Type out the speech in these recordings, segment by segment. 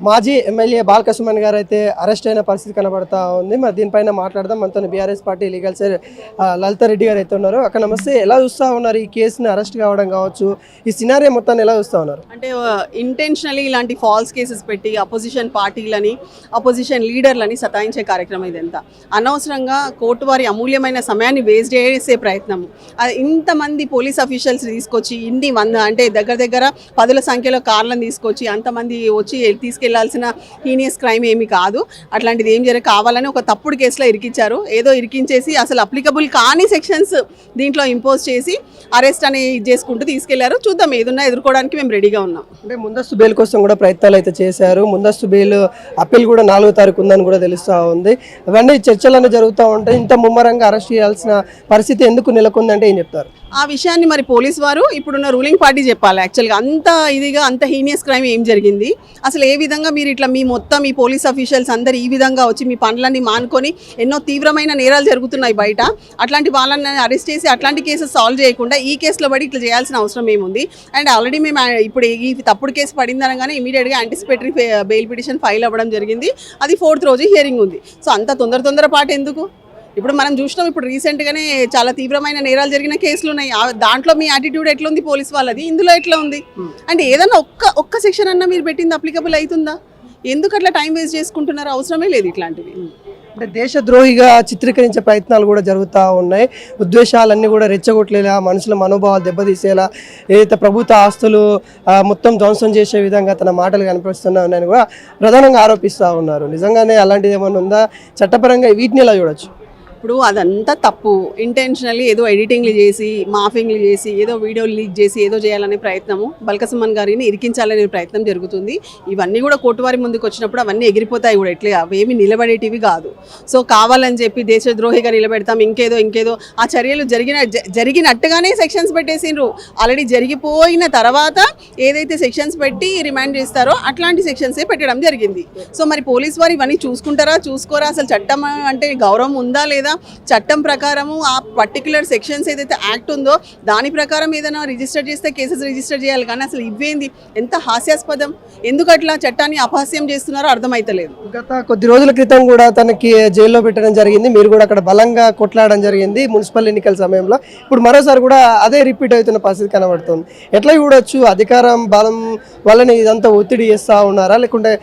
మాజీ ఎమ్మెల్యే బాల్క సుమన్ గారు అయితే అరెస్ట్ అయిన పరిస్థితి కనబడతా ఉంది. మరి దీనిపైన మాట్లాడదాం. మనతో బీఆర్ఎస్ పార్టీ లీగల్ సైడ్ లలిత రెడ్డి గారు అయితే ఉన్నారు. అక్కడ నమస్తే, ఎలా చూస్తూ ఉన్నారు ఈ కేసుని అరెస్ట్ కావడం కావచ్చు, ఈ సినారియో మొత్తాన్ని ఎలా చూస్తూ ఉన్నారు? అంటే ఇంటెన్షనలీ ఇలాంటి ఫాల్స్ కేసెస్ పెట్టి అపోజిషన్ పార్టీలని అపోజిషన్ లీడర్లని సతాయించే కార్యక్రమం ఇదంతా. అనవసరంగా కోర్టు వారి అమూల్యమైన సమయాన్ని వేస్ట్ చేసే ప్రయత్నం. ఇంతమంది పోలీస్ అఫీషియల్స్ తీసుకొచ్చి ఇన్ని అంటే దగ్గర 10ల సంఖ్యలో కార్లను తీసుకొచ్చి అంతమంది వచ్చి తీసుకెళ్లాల్సిన హీనియస్ క్రైమ్ ఏమి కాదు. అట్లాంటిది ఏం కావాలని ఒక తప్పుడు కేసులో ఇరికించారు. ఏదో ఇరికించేసి అసలు అప్లికబుల్ కాని సెక్షన్స్ దీంట్లో ఇంపోజ్ చేసి అరెస్ట్ అని చేసుకుంటూ తీసుకెళ్లారు. చూద్దాం, ఏదున్నా ఎదుర్కోవడానికి మేము రెడీగా ఉన్నాం. అంటే ముందస్తు బెయిల్ కోసం కూడా ప్రయత్నాలు అయితే చేశారు. ముందస్తు బెయిల్ అప్పీల్ కూడా 4వ తారీఖు ఉందని కూడా తెలుస్తూ ఉంది. అవన్నీ చర్చలన్నీ జరుగుతూ ఉంటాయి. ఇంత ముమ్మరంగా అరెస్ట్ చేయాల్సిన పరిస్థితి ఎందుకు నెలకొందంటే ఏం చెప్తారు? ఆ విషయాన్ని మరి పోలీస్ వారు ఇప్పుడున్న రూలింగ్ పార్టీ చెప్పాలి. యాక్చువల్గా అంత హీనియస్ క్రైమ్ ఏం జరిగింది, అసలు ఏ విధంగా మీరు ఇట్లా మీ మొత్తం ఈ పోలీస్ అఫీషియల్స్ అందరు ఈ విధంగా వచ్చి మీ పనులన్నీ మానుకొని ఎన్నో తీవ్రమైన నేరాలు జరుగుతున్నాయి బయట, అట్లాంటి వాళ్ళని అరెస్ట్ చేసి అట్లాంటి కేసెస్ సాల్వ్ చేయకుండా ఈ కేసులో పడి ఇట్లా చేయాల్సిన అవసరం ఏముంది? అండ్ ఆల్రెడీ మేము ఇప్పుడు ఈ తప్పుడు కేసు పడిందనగానే ఇమీడియట్గా యాంటిసిపేటరీ బెయిల్ పిటిషన్ ఫైల్ అవ్వడం జరిగింది. అది 4th రోజు హియరింగ్ ఉంది. సో అంత తొందరపాటు ఎందుకు? ఇప్పుడు మనం చూసినాం, ఇప్పుడు రీసెంట్గానే చాలా తీవ్రమైన నేరాలు జరిగిన కేసులు ఉన్నాయి. దాంట్లో మీ యాటిట్యూడ్ ఎట్లా ఉంది పోలీస్ వాళ్ళది, ఇందులో ఎట్లా ఉంది? అంటే ఏదన్నా ఒక్క సెక్షన్ అన్నా మీరు పెట్టింది అప్లికబుల్ అవుతుందా? ఎందుకు అట్లా టైం వేస్ట్ చేసుకుంటున్నారు? అవసరమే లేదు ఇట్లాంటివి. అంటే దేశద్రోహిగా చిత్రీకరించే ప్రయత్నాలు కూడా జరుగుతూ ఉన్నాయి. ఉద్దేశాలన్నీ కూడా రెచ్చగొట్టలేలా, మనుషుల మనోభావాలు దెబ్బతీసేలా, ఏదైతే ప్రభుత్వ ఆస్తులు మొత్తం ధ్వంసం చేసే విధంగా తన మాటలు కనిపిస్తున్నాయని కూడా ప్రధానంగా ఆరోపిస్తూ ఉన్నారు. నిజంగానే అలాంటిది ఏమైనా ఉందా? చట్టపరంగా వీటిని ఎలా చూడొచ్చు? ఇప్పుడు అదంతా తప్పు. ఇంటెన్షనల్లీ ఏదో ఎడిటింగ్లు చేసి మాఫింగ్లు చేసి ఏదో వీడియోలు లీక్ చేసి ఏదో చేయాలనే ప్రయత్నము, బాల్క సుమన్ గారిని ఇరికించాలనే ప్రయత్నం జరుగుతుంది. ఇవన్నీ కూడా కోర్టు వారి ముందుకు వచ్చినప్పుడు అవన్నీ ఎగిరిపోతాయి కూడా. ఎట్లే అవేమి నిలబడేటివి కాదు. సో కావాలని చెప్పి దేశద్రోహిగా నిలబెడతాం, ఇంకేదో ఆ చర్యలు జరిగినట్టుగానే సెక్షన్స్ పెట్టేసిండ్రు. ఆల్రెడీ జరిగిపోయిన తర్వాత ఏదైతే సెక్షన్స్ పెట్టి రిమాండ్ చేస్తారో అట్లాంటి సెక్షన్సే పెట్టడం జరిగింది. సో మరి పోలీస్ వారు ఇవన్నీ చూసుకుంటారా చూసుకోరా? అసలు చట్టం అంటే గౌరవం ఉందా లేదా? చట్టం ప్రకారము ఆ పర్టికులర్ సెక్షన్స్ ఏదైతే యాక్ట్ ఉందో దాని ప్రకారం ఏదైనా రిజిస్టర్ చేస్తే కేసెస్ రిజిస్టర్ చేయాలి. కానీ అసలు ఇవేంది, ఎంత హాస్యాస్పదం! ఎందుకు అట్లా చట్టాన్ని అపహాస్యం చేస్తున్నారో అర్థమైతలేదు. గత కొద్ది రోజుల క్రితం కూడా తనకి జైల్లో పెట్టడం జరిగింది. మీరు కూడా అక్కడ బలంగా కొట్లాడడం జరిగింది మున్సిపల్ ఎన్నికల సమయంలో. ఇప్పుడు మరోసారి కూడా అదే రిపీట్ అవుతున్న పరిస్థితి కనబడుతుంది. ఎట్లా చూడొచ్చు? అధికారం బలం వల్లనే ఇదంతా ఒత్తిడి చేస్తూ ఉన్నారా, లేకుంటే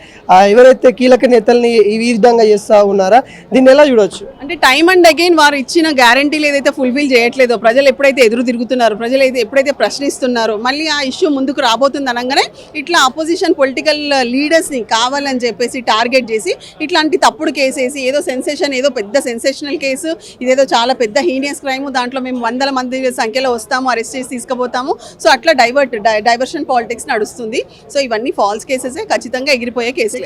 ఎవరైతే కీలక నేతల్ని ఈ విధంగా చేస్తూ ఉన్నారా? దీన్ని ఎలా చూడొచ్చు? అంటే టైమ్ అండ్ అగైన్ వారు ఇచ్చిన గ్యారంటీలు ఏదైతే ఫుల్ఫిల్ చేయట్లేదో, ప్రజలు ఎప్పుడైతే ఎదురు తిరుగుతున్నారో, ప్రజలు ఎప్పుడైతే ప్రశ్నిస్తున్నారో, మళ్ళీ ఆ ఇష్యూ ముందుకు రాబోతుంది అనగానే ఇట్లా అపోజిషన్ పొలిటికల్ లీడర్స్ని కావాలని చెప్పేసి టార్గెట్ చేసి ఇట్లాంటి తప్పుడు కేసేసి ఏదో సెన్సేషన్, ఏదో పెద్ద సెన్సేషనల్ కేసు, ఇదేదో చాలా పెద్ద హీనియస్ క్రైమ్, దాంట్లో మేము 100ల మంది సంఖ్యలో వస్తాము, అరెస్ట్ చేసి తీసుకుపోతాము. సో అట్లా డైవర్షన్ పాలిటిక్స్ నడుస్తుంది. సో ఇవన్నీ ఫాల్స్ కేసెస్, ఖచ్చితంగా ఎగిరిపోయే కేసులు.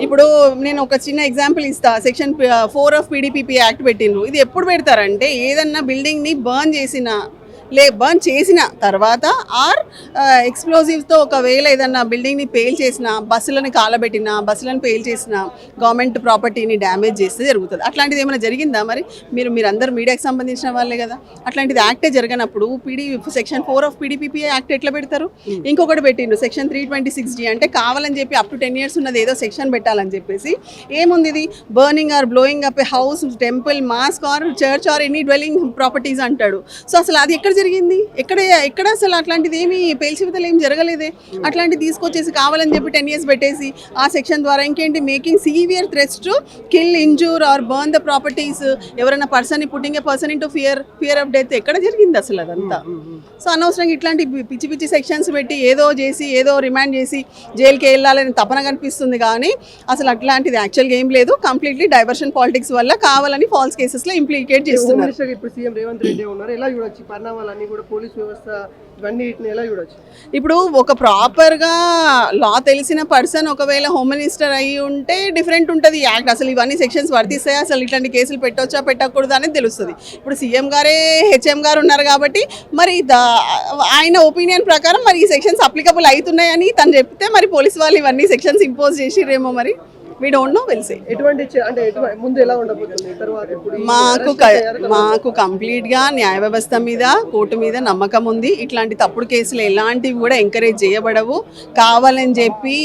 ఇప్పుడు నేను ఒక చిన్న ఎగ్జాంపుల్ ఇస్తా. సెక్షన్ 4 ఆఫ్ PDPP యాక్ట్ పెట్టిండ్రు. ఇది ఎప్పుడు పెడతారంటే ఏదన్నా బిల్డింగ్ని బర్న్ చేసిన తర్వాత ఆర్ ఎక్స్ప్లోజివ్తో ఒకవేళ ఏదన్నా బిల్డింగ్ని పేల్ చేసిన, బస్సులను కాలబెట్టిన, బస్సులను పేల్ చేసిన, గవర్నమెంట్ ప్రాపర్టీని డ్యామేజ్ చేస్తే జరుగుతుంది. అట్లాంటిది ఏమైనా జరిగిందా? మరి మీరందరూ మీడియాకి సంబంధించిన వాళ్ళే కదా. అట్లాంటిది యాక్టే జరగనప్పుడు సెక్షన్ 4 ఆఫ్ PDPP యాక్ట్ ఎట్లా పెడతారు? ఇంకొకటి పెట్టిండ్రు సెక్షన్ 326D, అంటే కావాలని చెప్పి అప్ టు 10 years ఉన్నది ఏదో సెక్షన్ పెట్టాలని చెప్పేసి. ఏముంది ఇది? Burning or blowing up a house, temple, mosque or church or any dwelling properties అంటాడు. సో అసలు అది ఎక్కడ జరిగింది? ఎక్కడ అసలు అట్లాంటిది ఏమి పేల్చివితలు ఏమి జరగలేదే. అట్లాంటిది తీసుకొచ్చేసి కావాలని చెప్పి 10 years పెట్టేసి ఆ సెక్షన్ ద్వారా ఇంకేంటి, making severe threats to kill, injure or burn the properties, ఎవరైనా person putting a person into fear of death. ఎక్కడ జరిగింది అసలు అదంతా? సో అనవసరంగా ఇట్లాంటి పిచ్చి సెక్షన్స్ పెట్టి ఏదో చేసి ఏదో రిమాండ్ చేసి జైలుకి వెళ్ళాలని తపన కనిపిస్తుంది. కానీ అసలు అట్లాంటిది యాక్చువల్గా ఏం లేదు. కంప్లీట్లీ డైవర్షన్ పాలిటిక్స్ వల్ల కావాలని ఫాల్స్ కేసెస్లో ఇంప్లికేట్ చేస్తున్నారు. ఇప్పుడు సీఎం రేవంత్ రెడ్డి ఉన్నారు. ఎలా చూడొచ్చు పరిణామాలన్నీ కూడా? పోలీస్ వ్యవస్థ ఇవన్నీ ఎలా చూడొచ్చు? ఇప్పుడు ఒక ప్రాపర్గా లా తెలిసిన పర్సన్ ఒకవేళ హోమ్ మినిస్టర్ అయ్యి ఉంటే డిఫరెంట్ ఉంటుంది యాక్ట్. అసలు ఇవన్నీ సెక్షన్స్ వర్తిస్తాయి, అసలు ఇట్లాంటి కేసులు పెట్టొచ్చా పెట్టకూడదు అనేది తెలుస్తుంది. ఇప్పుడు సీఎం గారే హెచ్ఎం గారు ఉన్నారు కాబట్టి మరి ఆయన ఒపీనియన్ ప్రకారం మరి ఈ సెక్షన్స్ అప్లికబుల్ అవుతున్నాయని తను చెప్తే మరి పోలీస్ వాళ్ళు ఇవన్నీ సెక్షన్స్ ఇంపోజ్ చేసిరేమో మరి. We don't know will say. అంటే ముందు ఎలా ఉండబోతుంది తర్వాత ఇప్పుడు మాకు కంప్లీట్గా న్యాయ వ్యవస్థ మీద కోర్టు మీద నమ్మకం ఉంది. ఇట్లాంటి తప్పుడు కేసులు ఎలాంటివి కూడా ఎంకరేజ్ చేయబడవు. కావాలని చెప్పి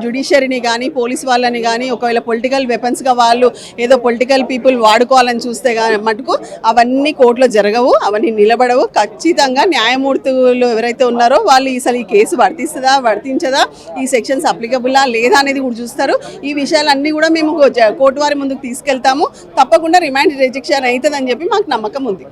జుడిషియరీని కానీ పోలీస్ వాళ్ళని కానీ ఒకవేళ పొలిటికల్ వెపన్స్గా వాళ్ళు ఏదో పొలిటికల్ పీపుల్ వాడుకోవాలని చూస్తే మటుకు అవన్నీ కోర్టులో జరగవు, అవన్నీ నిలబడవు. ఖచ్చితంగా న్యాయమూర్తులు ఎవరైతే ఉన్నారో వాళ్ళు అసలు ఈ కేసు వర్తిస్తుందా వర్తించదా, ఈ సెక్షన్స్ అప్లికబుల్లా లేదా అనేది కూడా చూస్తారు. ఈ విషయాలన్నీ కూడా మేము కోర్టు వారి ముందుకు తీసుకెళ్తాము. తప్పకుండా రిమాండ్ రిజెక్షన్ అవుతుందని చెప్పి మాకు నమ్మకం ఉంది.